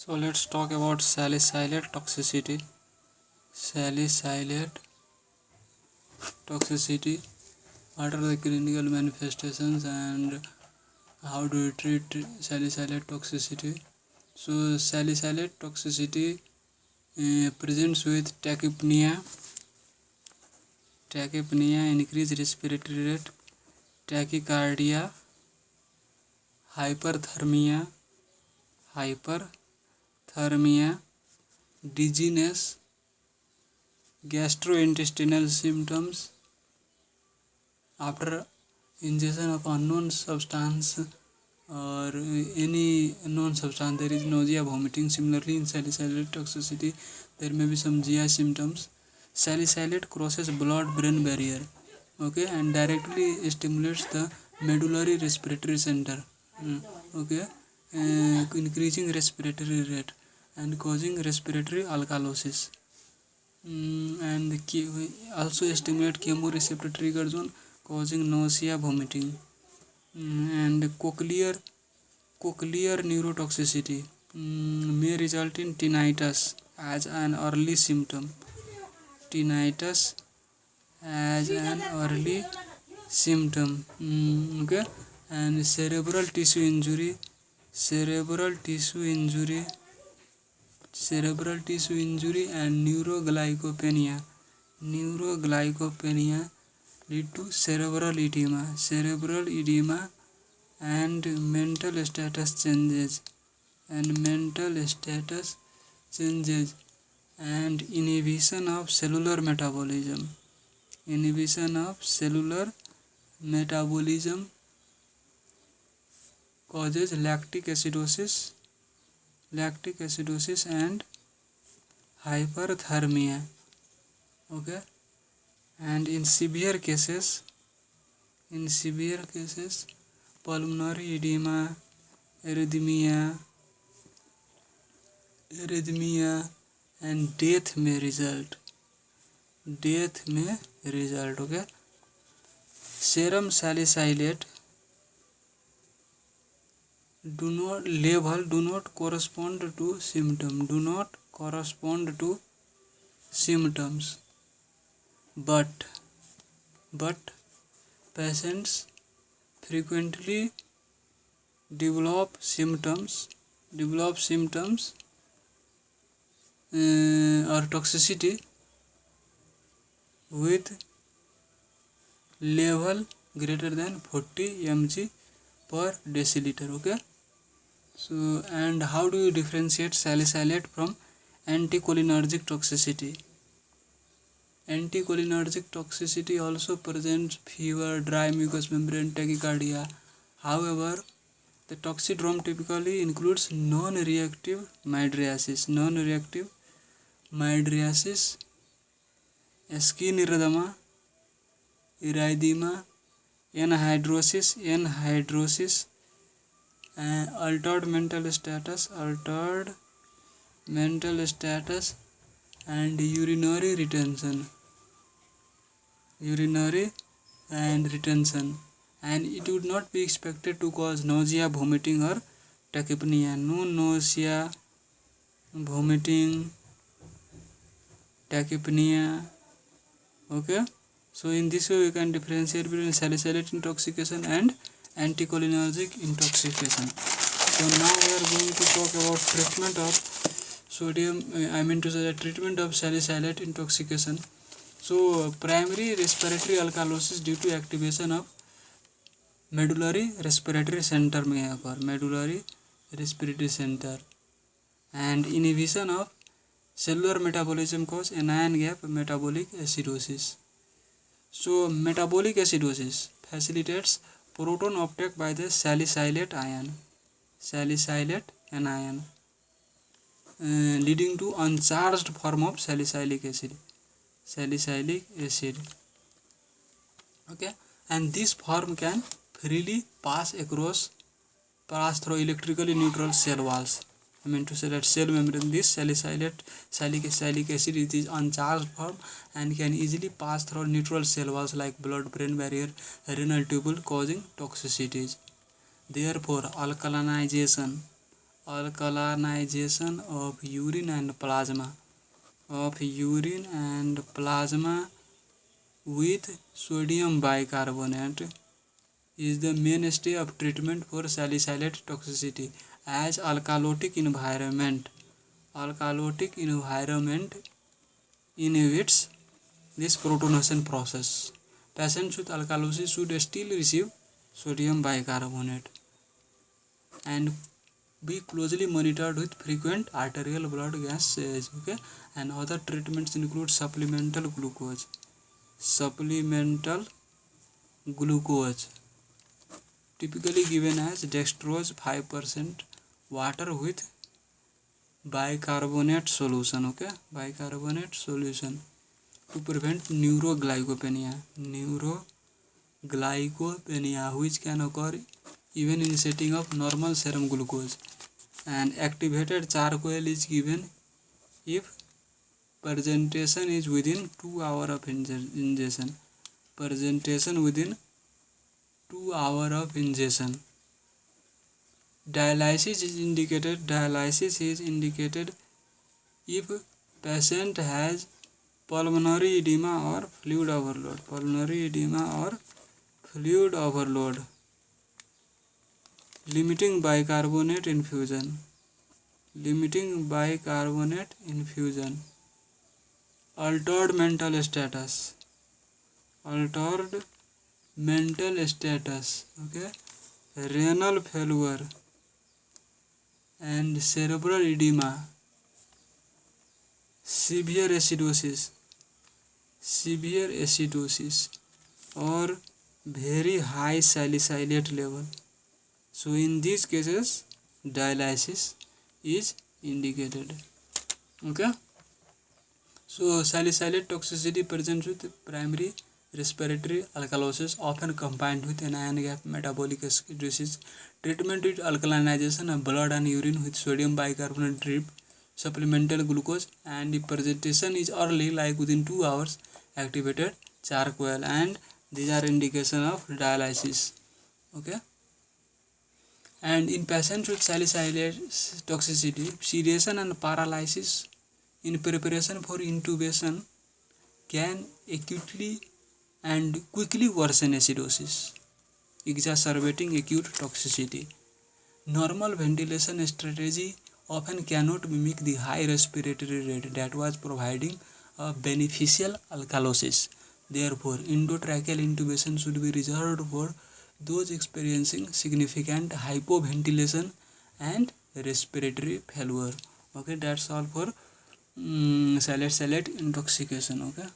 So let's talk about salicylate toxicity. Salicylate toxicity. What are the clinical manifestations and how do you treat salicylate toxicity? So salicylate toxicity presents with tachypnea, increased respiratory rate, tachycardia, hyperthermia, dizziness, gastrointestinal symptoms after ingestion of unknown substance or any known substance. There is nausea, vomiting. Similarly, in salicylate toxicity, there may be some GI symptoms. Salicylate crosses blood-brain barrier, okay, and directly stimulates the medullary respiratory center, okay, increasing respiratory rate and causing respiratory alkalosis. And also stimulate chemoreceptor trigger zone, causing nausea, vomiting. And cochlear neurotoxicity may result in tinnitus as an early symptom. Okay, and cerebral tissue injury and neuroglycopenia lead to cerebral edema and mental status changes and inhibition of cellular metabolism causes lactic acidosis and hyperthermia, okay, and in severe cases pulmonary edema, arrhythmia and death may result, okay. Serum salicylate do not correspond to symptoms, but patients frequently develop symptoms or toxicity with level greater than 40 mg per deciliter, okay. So, and how do you differentiate salicylate from anticholinergic toxicity? Anticholinergic toxicity also presents fever, dry mucous membrane, tachycardia. However, the toxidrome typically includes non-reactive mydriasis, skin erythema, anhidrosis, altered mental status and urinary retention, and it would not be expected to cause nausea, vomiting or tachypnea. No nausea, vomiting, tachypnea, okay. So in this way we can differentiate between salicylate intoxication and anticholinergic intoxication. So now we are going to talk about treatment of treatment of salicylate intoxication. So primary respiratory alkalosis due to activation of medullary respiratory center may occur, and inhibition of cellular metabolism cause anion gap metabolic acidosis. So metabolic acidosis facilitates proton uptake by the salicylate anion, leading to uncharged form of salicylic acid, okay, and this form can freely pass through electrically neutral cell walls. I mean to say that cell membrane, this salicylic acid is uncharged form and can easily pass through neutral cell walls like blood-brain barrier, renal tubule, causing toxicities. Therefore, alkalinization alkalinization of urine and plasma with sodium bicarbonate is the mainstay of treatment for salicylate toxicity, as alkalotic environment inhibits this protonation process. Patients with alkalosis should still receive sodium bicarbonate and be closely monitored with frequent arterial blood gases. Okay, and other treatments include supplemental glucose, typically given as dextrose 5% water with bicarbonate solution. Okay, bicarbonate solution to prevent neuroglycopenia, which can occur even in setting of normal serum glucose. And activated charcoal is given if presentation is within 2 hours of ingestion. Dialysis is indicated if patient has pulmonary edema or fluid overload. Limiting bicarbonate infusion. Altered mental status. Okay, renal failure and cerebral edema. Severe acidosis or very high salicylate level. So in these cases dialysis is indicated. Okay, so salicylate toxicity presents with primary respiratory alkalosis, often combined with an ion gap metabolic acidosis. Treatment with alkalinization of blood and urine with sodium bicarbonate drip, supplemental glucose, and if presentation is early, like within 2 hours, activated charcoal, and these are indication of dialysis. Okay, and in patients with salicylate toxicity, sedation and paralysis in preparation for intubation can acutely and quickly worsen acidosis, exacerbating acute toxicity. Normal ventilation strategy often cannot mimic the high respiratory rate that was providing a beneficial alkalosis. Therefore, endotracheal intubation should be reserved for those experiencing significant hypoventilation and respiratory failure. Okay, that's all for salicylate intoxication. Okay.